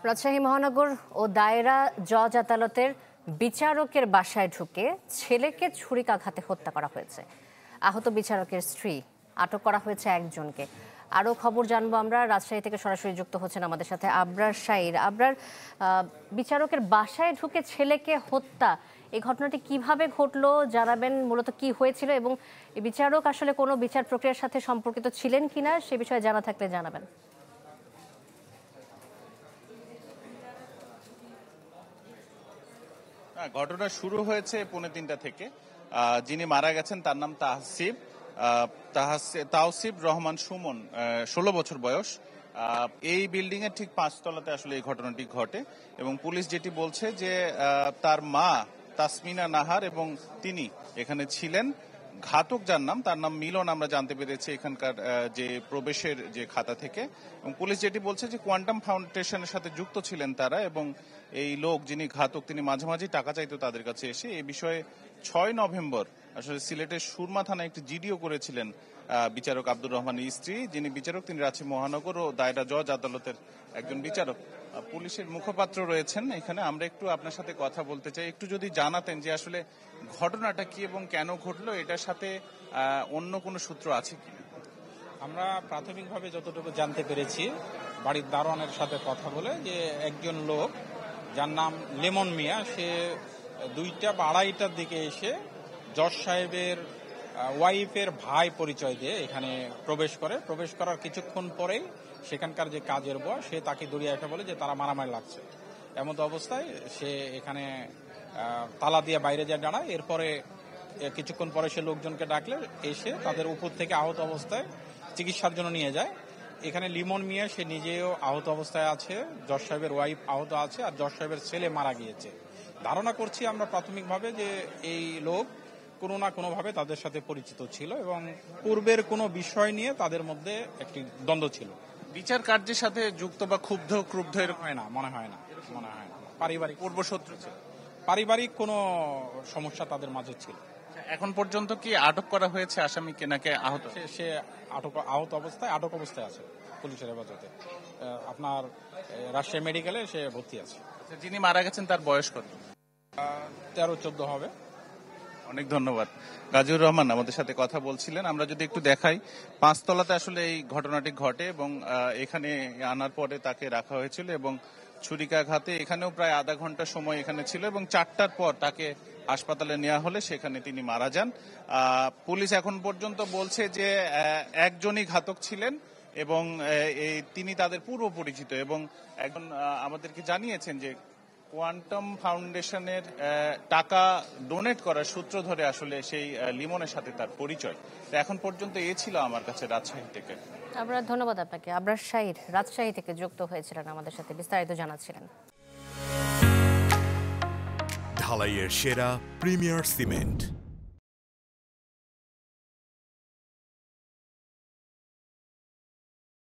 রাজশাহী মহানগর ও দায়রা জজ আদালতের বিচারকের বাসায় ঢুকে ছেলেকে ছুরিকাঘাতে হত্যা করা হয়েছে। আহত বিচারকের স্ত্রী, আটক করা হয়েছে একজনকে। আরও খবর জানবো আমরা। রাজশাহী থেকে সরাসরি যুক্ত হচ্ছেন আমাদের সাথে আবরার শাইর। আবরার, বিচারকের বাসায় ঢুকে ছেলেকে হত্যা, এই ঘটনাটি কিভাবে ঘটলো জানাবেন। মূলত কি হয়েছিল এবং বিচারক আসলে কোনো বিচার প্রক্রিয়ার সাথে সম্পর্কিত ছিলেন কিনা সে বিষয়ে জানা থাকলে জানাবেন। ঘটনা শুরু হয়েছে 3:30 থেকে। যিনি মারা গেছেন তার নাম তাওসিফ রহমান সুমন, 16 বছর বয়স। এই বিল্ডিং এর ঠিক 5 তলাতে আসলে এই ঘটনাটি ঘটে এবং পুলিশ যেটি বলছে যে তার মা তাসমিনা নাহার এবং তিনি এখানে ছিলেন। ঘাতক যার নাম, তার নাম মিলন, আমরা জানতে পেরেছি এখানকার যে প্রবেশের যে খাতা থেকে। এবং পুলিশ যেটি বলছে যে কোয়ান্টাম ফাউন্ডেশনের সাথে যুক্ত ছিলেন তারা, এবং এই লোক যিনি ঘাতক তিনি মাঝে মাঝে টাকা চাইতো তাদের কাছে এসে। এই বিষয়ে 6 নভেম্বর আসলে সিলেটের সুরমা থানায় একটি জিডিও করেছিলেন বিচারক আব্দুর রহমানের স্ত্রী, যিনি বিচারক তিনি রাজশাহী মহানগর ও দায়রা জজ আদালতের একজন বিচারক। পুলিশের মুখপাত্র রয়েছেন এখানে, আমরা একটু আপনার সাথে কথা বলতে চাই। একটু যদি জানাতেন যে আসলে ঘটনাটা কি এবং কেন ঘটলো, এটার সাথে অন্য কোনো সূত্র আছে কি? আমরা প্রাথমিকভাবে যতটুকু জানতে পেরেছি, বাড়ির দারোয়ানের সাথে কথা বলে, যে একজন লোক যার নাম লেমন মিয়া, সে 2টা বা 2:30টার দিকে এসে জজ সাহেবের ওয়াইফের ভাই পরিচয় দিয়ে এখানে প্রবেশ করার কিছুক্ষণ পরেই সেখানকার যে কাজের বয় সে তাকে দৌড়িয়ে এসে বলে যে তারা মারামারি লাগছে। এমন অবস্থায় সে এখানে তালা দিয়ে বাইরে যায় দাঁড়ায়। এরপরে কিছুক্ষণ পরে সে লোকজনকে ডাকলে এসে তাদের উপর থেকে আহত অবস্থায় চিকিৎসার জন্য নিয়ে যায়। এখানে লিমন মিয়া সে নিজেও আহত অবস্থায় আছে, জজ সাহেবের ওয়াইফ আহত আছে, আর জজ সাহেবের ছেলে মারা গিয়েছে। ধারণা করছি আমরা প্রাথমিকভাবে যে এই লোক কোনো না কোনোভাবে তাদের সাথে পরিচিত ছিল এবং পূর্বের কোনো বিষয় নিয়ে তাদের মধ্যে একটি দ্বন্দ্ব ছিল। বিচার কার্যের সাথে যুক্ত বা ক্রুব্ধ এরকম মনে হয় না। পারিবারিক পূর্বশত্রু ছিল, পারিবারিক কোনো সমস্যা তাদের মাঝে ছিল। এখন পর্যন্ত কি আটক করা হয়েছে আসামিকে নাকি আহত? সে আহত অবস্থায় আছে পুলিশের হেফাজতে। আপনার রাজশাহী মেডিকেলে সে ভর্তি আছে। যিনি মারা গেছেন তার বয়স কত? 13-14 হবে। অনেক ধন্যবাদ। গাজীউর রহমান আমাদের সাথে কথা বলছিলেন। আমরা যদি একটু দেখাই, 5 তলাতে আসলে এই ঘটনাটি ঘটে এবং এখানে আনার পরে তাকে রাখা হয়েছিল এবং ছুরিকাঘাতে এখানেও প্রায় আধা ঘন্টা সময় এখানে ছিল এবং 4টার পর তাকে হাসপাতালে নেওয়া হলে সেখানে তিনি মারা যান। পুলিশ এখন পর্যন্ত বলছে যে একজনই ঘাতক ছিলেন এবং তিনি তাদের পূর্ব পরিচিত, এবং একজন আমাদেরকে জানিয়েছেন যে কোয়ান্টাম ফাউন্ডেশনের টাকা ডোনেট করার সূত্র ধরে আসলে সেই লিমনের সাথে তার পরিচয়। তো এখন পর্যন্ত ছিল আমার কাছে রাজশাহী থেকে। আবরার, ধন্যবাদ আপনাকে। আবরার শাইর রাজশাহী থেকে যুক্ত হয়েছিলেন আমাদের সাথে, বিস্তারিত জানাচ্ছিলেন। ঢালাইয়ের সেরা প্রিমিয়ার সিমেন্ট।